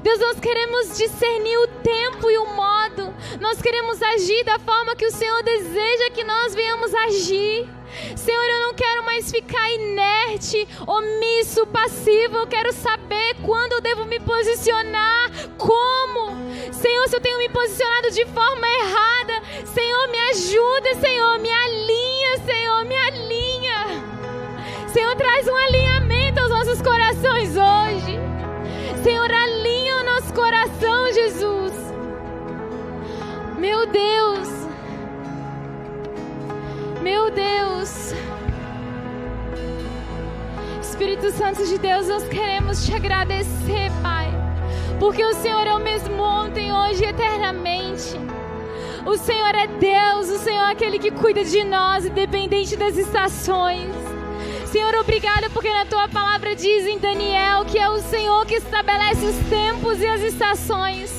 Deus, nós queremos discernir o tempo e o modo. Nós queremos agir da forma que o Senhor deseja que nós venhamos agir. Senhor, eu não quero mais ficar inerte, omisso, passivo. Eu quero saber quando eu devo me posicionar, como. Senhor, se eu tenho me posicionado de forma errada, Senhor, me ajuda, Senhor, me alinha, Senhor, me alinha. Senhor, traz um alinhamento aos nossos corações hoje. Senhor, alinha o nosso coração, Jesus. Meu Deus. Meu Deus. Espírito Santo de Deus, nós queremos te agradecer, Pai. Porque o Senhor é o mesmo ontem, hoje e eternamente. O Senhor é Deus, o Senhor é aquele que cuida de nós, independente das estações. Senhor, obrigada porque na Tua palavra diz em Daniel que é o Senhor que estabelece os tempos e as estações.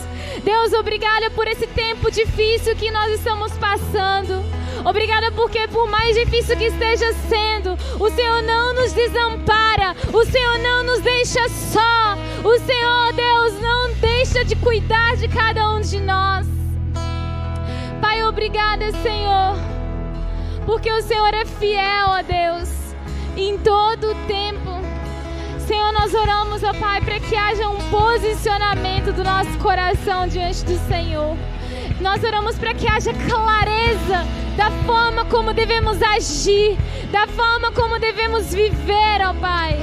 Deus, obrigada por esse tempo difícil que nós estamos passando. Obrigada porque por mais difícil que esteja sendo, o Senhor não nos desampara, o Senhor não nos deixa só. O Senhor, Deus, não deixa de cuidar de cada um de nós. Pai, obrigada, Senhor, porque o Senhor é fiel, ó Deus, em todo o tempo. Senhor, nós oramos, ó Pai, para que haja um posicionamento do nosso coração diante do Senhor. Nós oramos para que haja clareza da forma como devemos agir, da forma como devemos viver, ó Pai.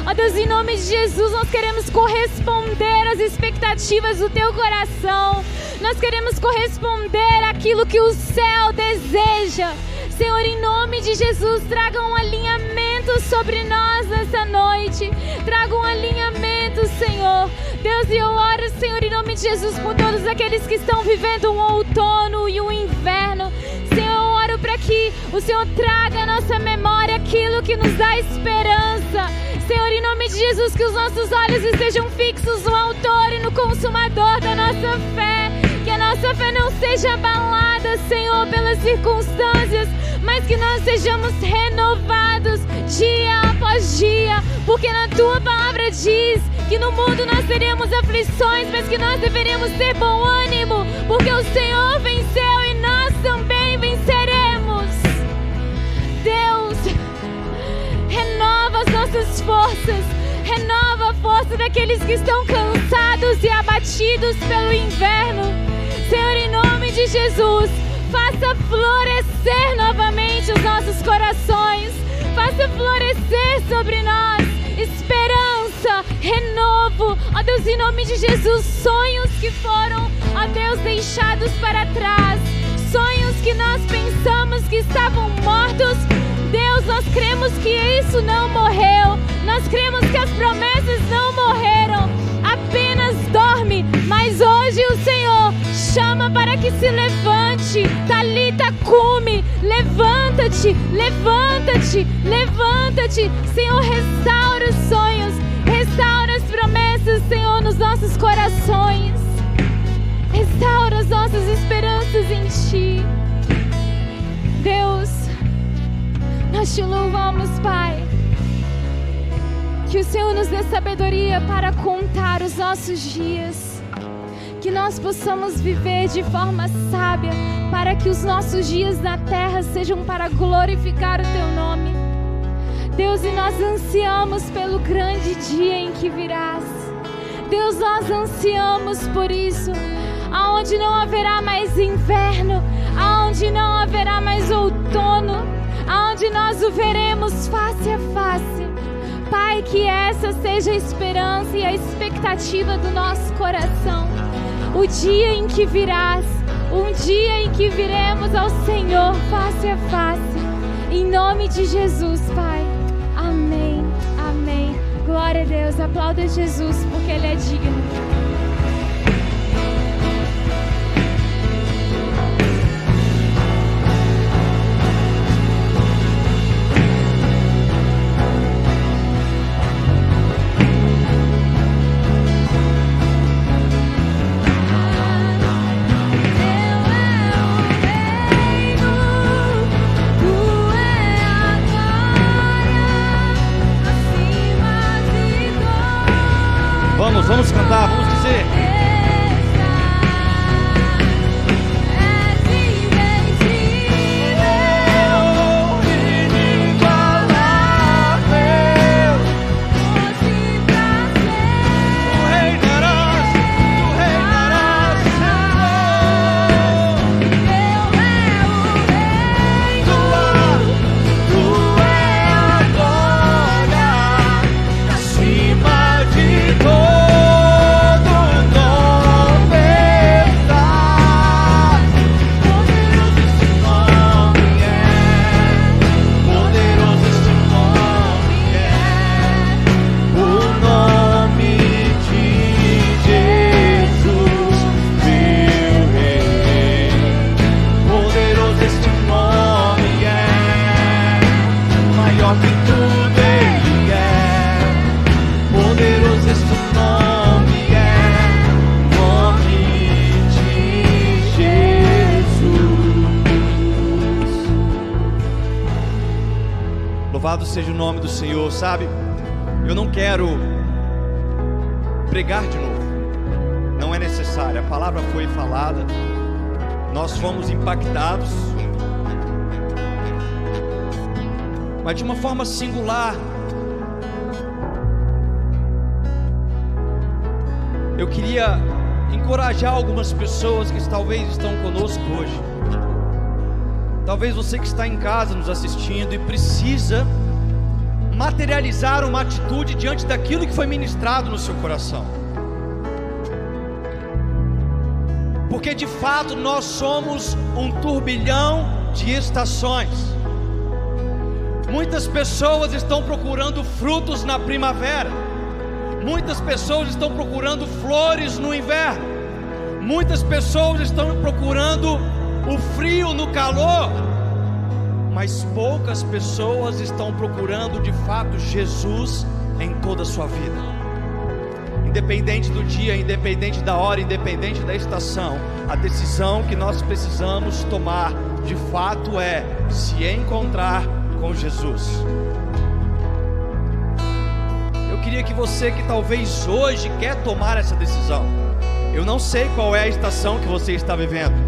Ó Deus, em nome de Jesus, nós queremos corresponder às expectativas do Teu coração. Nós queremos corresponder àquilo que o céu deseja. Senhor, em nome de Jesus, traga um alinhamento sobre nós nessa noite. Traga um alinhamento, Senhor. Deus, e eu oro, Senhor, em nome de Jesus, por todos aqueles que estão vivendo um outono e um inverno. Senhor, eu oro para que o Senhor traga à nossa memória aquilo que nos dá esperança. Senhor, em nome de Jesus, que os nossos olhos estejam fixos no autor e no consumador da nossa fé. Que a nossa fé não seja abalada, Senhor, pelas circunstâncias, mas que nós sejamos renovados dia após dia, porque na Tua palavra diz que no mundo nós teremos aflições, mas que nós deveríamos ter bom ânimo, porque o Senhor venceu e nós também venceremos. Deus, renova as nossas forças, renova a força daqueles que estão cansados e abatidos pelo inverno. Senhor, em nome de Jesus, faça florescer novamente os nossos corações. Faça florescer sobre nós esperança, renovo, ó Deus, em nome de Jesus, sonhos que foram, ó Deus, deixados para trás, sonhos que nós pensamos que estavam mortos. Deus, nós cremos que isso não morreu, nós cremos que as promessas não morreram, apenas dorme, mas hoje o Senhor chama para que se levante. Talita cume, levanta-te, levanta-te, levanta-te. Senhor, restaura os sonhos, restaura as promessas, Senhor, nos nossos corações, restaura as nossas esperanças em Ti. Deus, nós Te louvamos, Pai, que o Senhor nos dê sabedoria para contar os nossos dias, que nós possamos viver de forma sábia, para que os nossos dias na terra sejam para glorificar o Teu nome. Deus, e nós ansiamos pelo grande dia em que virás. Deus, nós ansiamos por isso, aonde não haverá mais inverno, aonde não haverá mais outono, aonde nós o veremos face a face. Pai, que essa seja a esperança e a expectativa do nosso coração. O dia em que virás, um dia em que viremos ao Senhor face a face. Em nome de Jesus, Pai. Amém, amém. Glória a Deus. Aplauda Jesus, porque Ele é digno. Vamos cantar, vamos dizer. Louvado seja o nome do Senhor, sabe? Eu não quero pregar de novo, não é necessário, a palavra foi falada, nós fomos impactados, mas de uma forma singular. Eu queria encorajar algumas pessoas que talvez estão conosco hoje. Talvez você que está em casa nos assistindo e precisa materializar uma atitude diante daquilo que foi ministrado no seu coração. Porque de fato nós somos um turbilhão de estações. Muitas pessoas estão procurando frutos na primavera. Muitas pessoas estão procurando flores no inverno. Muitas pessoas estão procurando o frio no calor, mas poucas pessoas estão procurando de fato Jesus em toda a sua vida. Independente do dia, independente da hora, independente da estação, a decisão que nós precisamos tomar de fato é se encontrar com Jesus. Eu queria que você que talvez hoje quer tomar essa decisão, eu não sei qual é a estação que você está vivendo.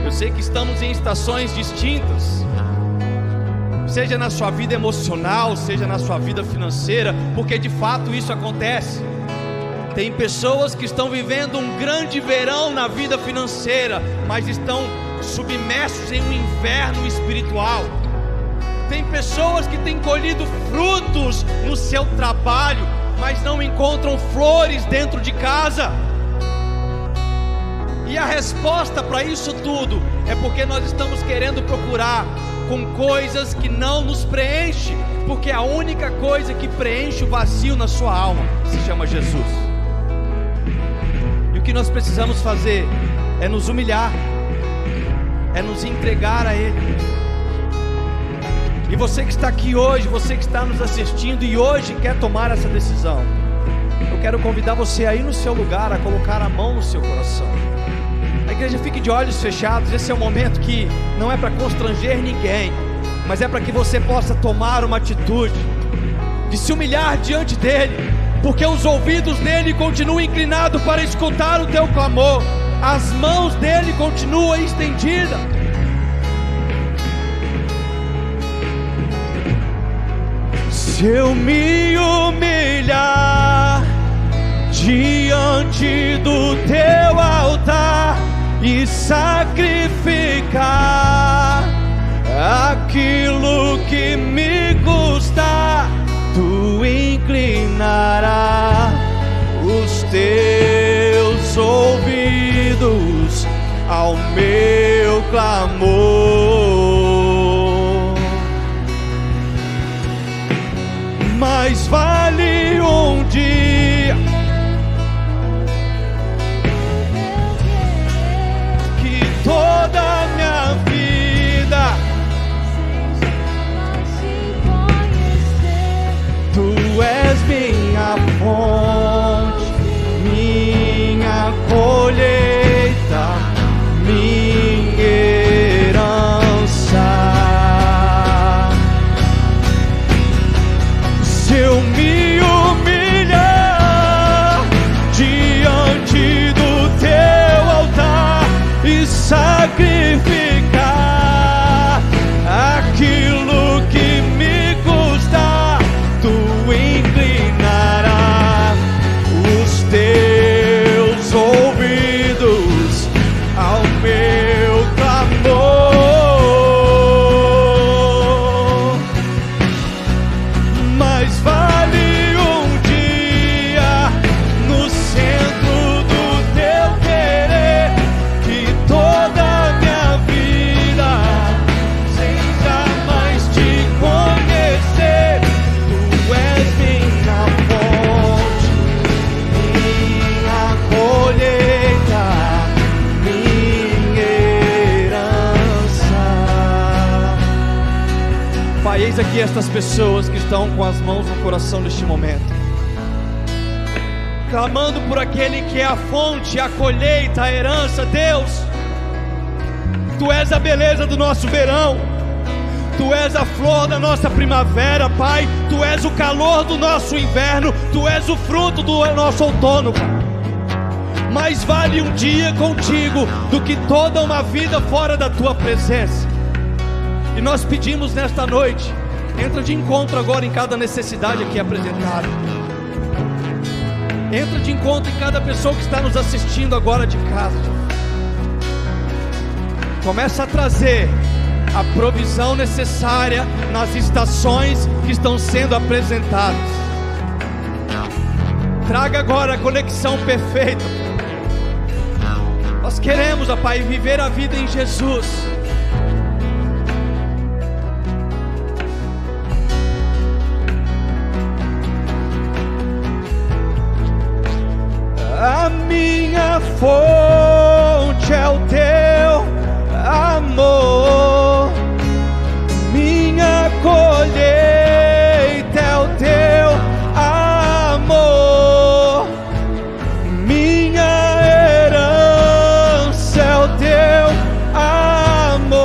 Eu sei que estamos em estações distintas, seja na sua vida emocional, seja na sua vida financeira, porque de fato isso acontece. Tem pessoas que estão vivendo um grande verão na vida financeira, mas estão submersos em um inverno espiritual. Tem pessoas que têm colhido frutos no seu trabalho, mas não encontram flores dentro de casa. E a resposta para isso tudo é porque nós estamos querendo procurar com coisas que não nos preenchem, porque a única coisa que preenche o vazio na sua alma se chama Jesus. E o que nós precisamos fazer é nos humilhar, é nos entregar a Ele. E você que está aqui hoje, você que está nos assistindo e hoje quer tomar essa decisão, eu quero convidar você aí no seu lugar a colocar a mão no seu coração. A igreja fique de olhos fechados. Esse é um momento que não é para constranger ninguém, mas é para que você possa tomar uma atitude de se humilhar diante dele, porque os ouvidos dele continuam inclinados para escutar o teu clamor, as mãos dele continuam estendidas. Se eu me humilhar diante do teu altar e sacrificar aquilo que me custa, tu inclinarás os teus ouvidos ao meu clamor. Mais vale um dia que toda a minha vida. Tu és minha fonte, minha colheita, minha herança. Se eu me humilhar diante do teu altar e sacrificar aquilo que me custa, tu inclinarás os teus ouvidos ao meu clamor. Mais vale um dia no centro do teu querer que toda a minha vida sem jamais te conhecer. Tu és minha fonte, minha colheita, minha herança. Pai, eis aqui estas pessoas que estão com as mãos no coração neste momento, clamando por aquele que é a fonte, a colheita, a herança. Deus, Tu és a beleza do nosso verão, Tu és a flor da nossa primavera, Pai. Tu és o calor do nosso inverno, Tu és o fruto do nosso outono, Pai. Mais vale um dia contigo do que toda uma vida fora da Tua presença. E nós pedimos nesta noite, entra de encontro agora em cada necessidade aqui apresentada. Entra de encontro em cada pessoa que está nos assistindo agora de casa. Começa a trazer a provisão necessária nas estações que estão sendo apresentadas. Traga agora a conexão perfeita. Nós queremos, ó Pai, viver a vida em Jesus. A minha fonte é o teu amor, minha colheita é o teu amor, minha herança é o teu amor.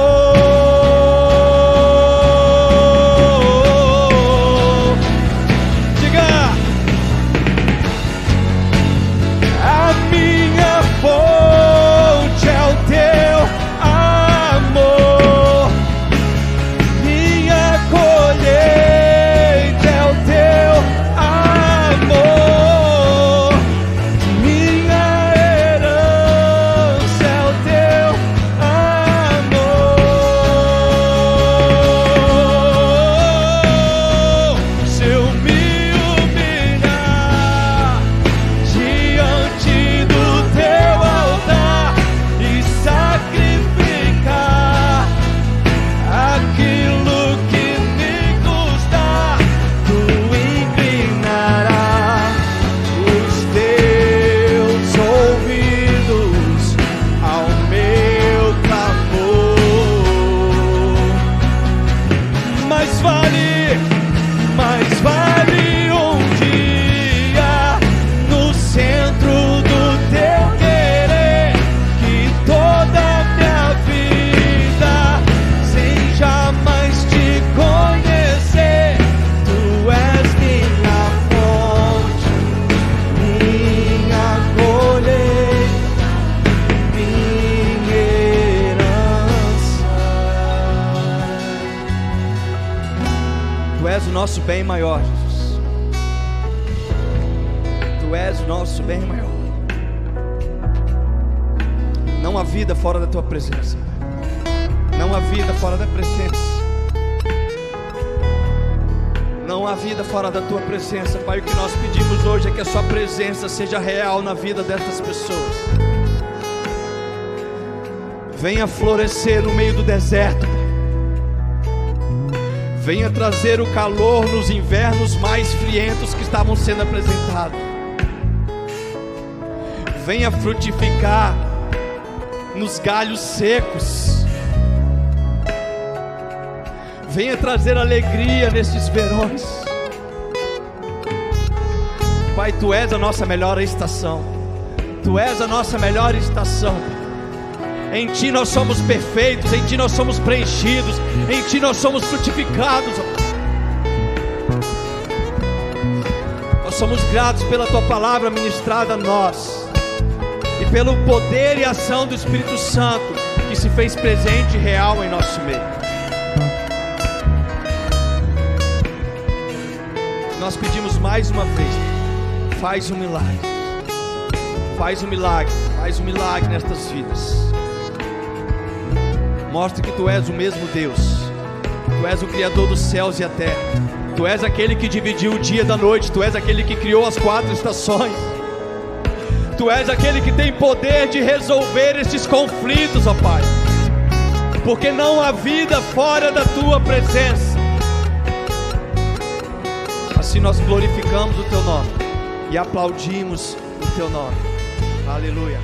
Diga! A minha fonte é o teu amor. bem maior, Jesus. Tu és o nosso bem maior. Não há vida fora da tua presença. Não há vida fora da presença. Não há vida fora da tua presença, Pai. O que nós pedimos hoje é que a sua presença seja real na vida dessas pessoas. Venha florescer no meio do deserto, venha trazer o calor nos invernos mais frientos que estavam sendo apresentados. Venha frutificar nos galhos secos. Venha trazer alegria nesses verões. Pai, Tu és a nossa melhor estação. Tu és a nossa melhor estação. Em Ti nós somos perfeitos, em Ti nós somos preenchidos, em Ti nós somos frutificados. Nós somos gratos pela Tua palavra ministrada a nós, e pelo poder e ação do Espírito Santo que se fez presente e real em nosso meio. Nós pedimos mais uma vez, faz um milagre, faz um milagre, faz um milagre nestas vidas. Mostra que Tu és o mesmo Deus. Tu és o Criador dos céus e a terra. Tu és aquele que dividiu o dia da noite. Tu és aquele que criou as 4 estações. Tu és aquele que tem poder de resolver esses conflitos, ó Pai, porque não há vida fora da Tua presença. Assim nós glorificamos o Teu nome e aplaudimos o Teu nome. Aleluia.